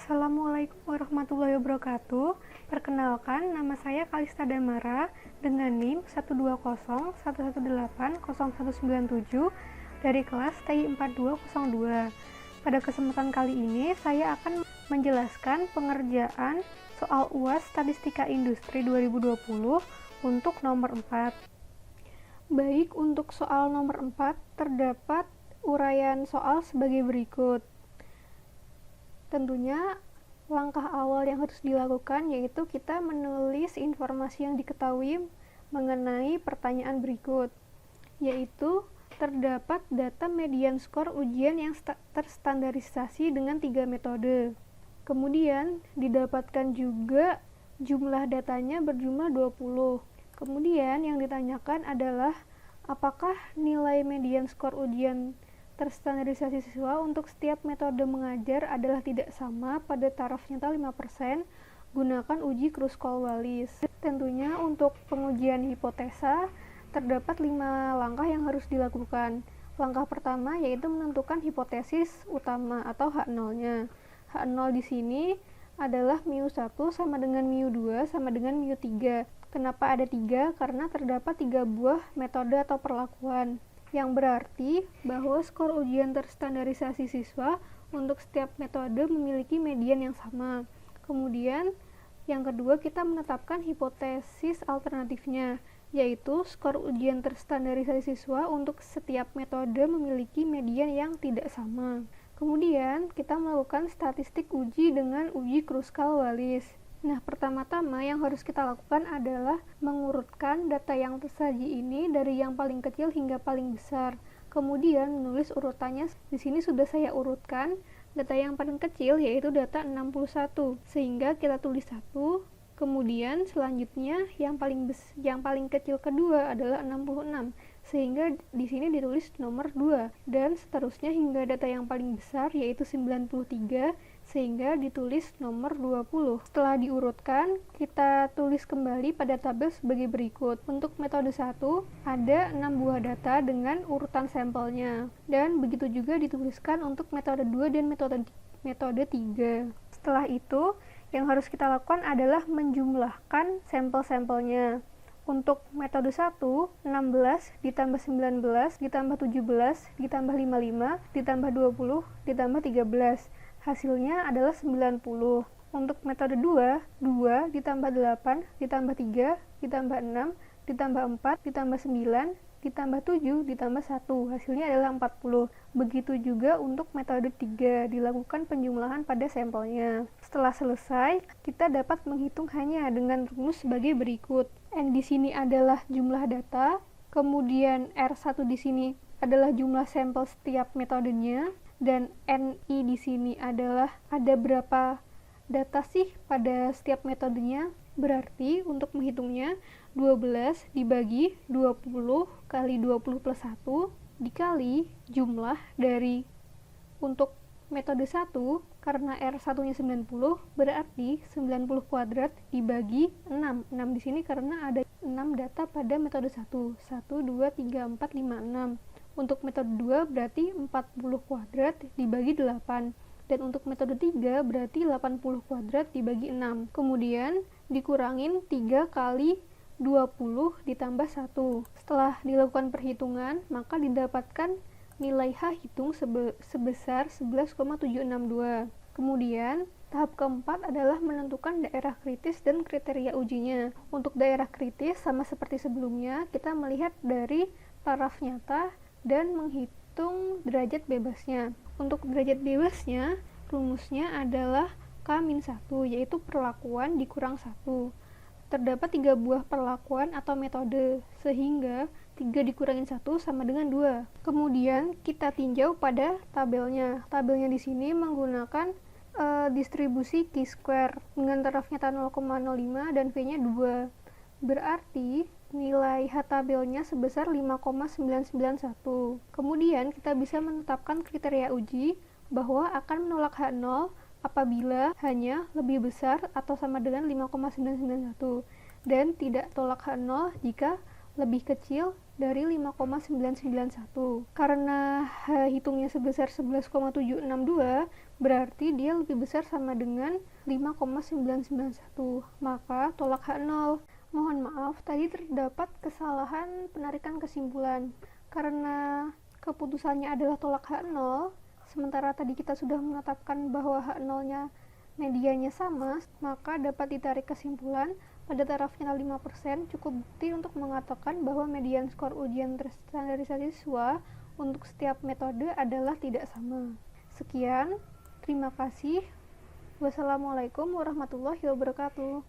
Assalamualaikum warahmatullahi wabarakatuh. Perkenalkan, nama saya Kalista Damara dengan NIM 12011180197 dari kelas TI 4202. Pada kesempatan kali ini, saya akan menjelaskan pengerjaan soal UAS Statistika Industri 2020 untuk nomor 4. Baik, untuk soal nomor 4 terdapat uraian soal sebagai berikut. Tentunya langkah awal yang harus dilakukan yaitu kita menulis informasi yang diketahui mengenai pertanyaan berikut, yaitu terdapat data median skor ujian yang terstandarisasi dengan 3 metode. Kemudian didapatkan juga jumlah datanya berjumlah 20. Kemudian yang ditanyakan adalah apakah nilai median skor ujian terstandarisasi siswa untuk setiap metode mengajar adalah tidak sama pada taraf nyata 5%, gunakan uji Kruskal-Wallis. Tentunya untuk pengujian hipotesa, terdapat 5 langkah yang harus dilakukan. Langkah pertama yaitu menentukan hipotesis utama atau H0-nya. H0 di sini adalah mu1 sama dengan mu2 sama dengan mu3. Kenapa ada 3? Karena terdapat 3 buah metode atau perlakuan, yang berarti bahwa skor ujian terstandarisasi siswa untuk setiap metode memiliki median yang sama. Kemudian yang kedua, kita menetapkan hipotesis alternatifnya, yaitu skor ujian terstandarisasi siswa untuk setiap metode memiliki median yang tidak sama. Kemudian kita melakukan statistik uji dengan uji Kruskal-Wallis. Nah, pertama-tama yang harus kita lakukan adalah mengurutkan data yang tersaji ini dari yang paling kecil hingga paling besar. Kemudian menulis urutannya. Di sini sudah saya urutkan data yang paling kecil yaitu data 61. Sehingga kita tulis 1. Kemudian selanjutnya yang paling kecil kedua adalah 66. Sehingga di sini ditulis nomor 2 dan seterusnya hingga data yang paling besar yaitu 93 sehingga ditulis nomor 20. Setelah diurutkan, kita tulis kembali pada tabel sebagai berikut. Untuk metode 1 ada 6 buah data dengan urutan sampelnya, dan begitu juga dituliskan untuk metode 2 dan metode 3. Setelah itu, yang harus kita lakukan adalah menjumlahkan sampel-sampelnya. Untuk metode 1, 16 ditambah 19 ditambah 17 ditambah 55 ditambah 20 ditambah 13. Hasilnya adalah 90. Untuk metode 2, 2 ditambah 8 ditambah 3 ditambah 6 ditambah 4 ditambah 9 ditambah 7 ditambah 1. Hasilnya adalah 40. Begitu juga untuk metode 3, dilakukan penjumlahan pada sampelnya. Setelah selesai, kita dapat menghitung hanya dengan rumus sebagai berikut. N di sini adalah jumlah data, kemudian R1 di sini adalah jumlah sampel setiap metodenya, dan NI di sini adalah ada berapa data sih pada setiap metodenya. Berarti untuk menghitungnya 12 dibagi 20 kali 20 plus 1 dikali jumlah dari untuk metode 1, karena R1-nya 90, berarti 90 kuadrat dibagi 6. 6 di sini karena ada 6 data pada metode 1. 1, 2, 3, 4, 5, 6. Untuk metode 2 berarti 40 kuadrat dibagi 8. Dan untuk metode 3 berarti 80 kuadrat dibagi 6. Kemudian dikurangin 3 kali 20 ditambah 1. Setelah dilakukan perhitungan, maka didapatkan nilai H hitung sebesar 11,762. Kemudian, tahap keempat adalah menentukan daerah kritis dan kriteria ujinya. Untuk daerah kritis, sama seperti sebelumnya, kita melihat dari taraf nyata dan menghitung derajat bebasnya. Untuk derajat bebasnya, rumusnya adalah K-1, yaitu perlakuan dikurang 1. Terdapat 3 buah perlakuan atau metode, sehingga 3 dikurangin 1 sama dengan 2. Kemudian kita tinjau pada tabelnya. Tabelnya di sini menggunakan distribusi Q-square dengan taraf nyata 0,05 dan V-nya 2. Berarti nilai H tabelnya sebesar 5,991. Kemudian kita bisa menetapkan kriteria uji bahwa akan menolak H0 apabila hanya lebih besar atau sama dengan 5,991 dan tidak tolak H0 jika lebih kecil dari 5,991. Karena H hitungnya sebesar 11,762, berarti dia lebih besar sama dengan 5,991. Maka tolak H0. Mohon maaf, tadi terdapat kesalahan penarikan kesimpulan. Karena keputusannya adalah tolak H0, sementara tadi kita sudah menetapkan bahwa H0-nya medianya sama, maka dapat ditarik kesimpulan pada taraf final 5% cukup bukti untuk mengatakan bahwa median skor ujian terstandarisasi siswa untuk setiap metode adalah tidak sama. Sekian, terima kasih. Wassalamualaikum warahmatullahi wabarakatuh.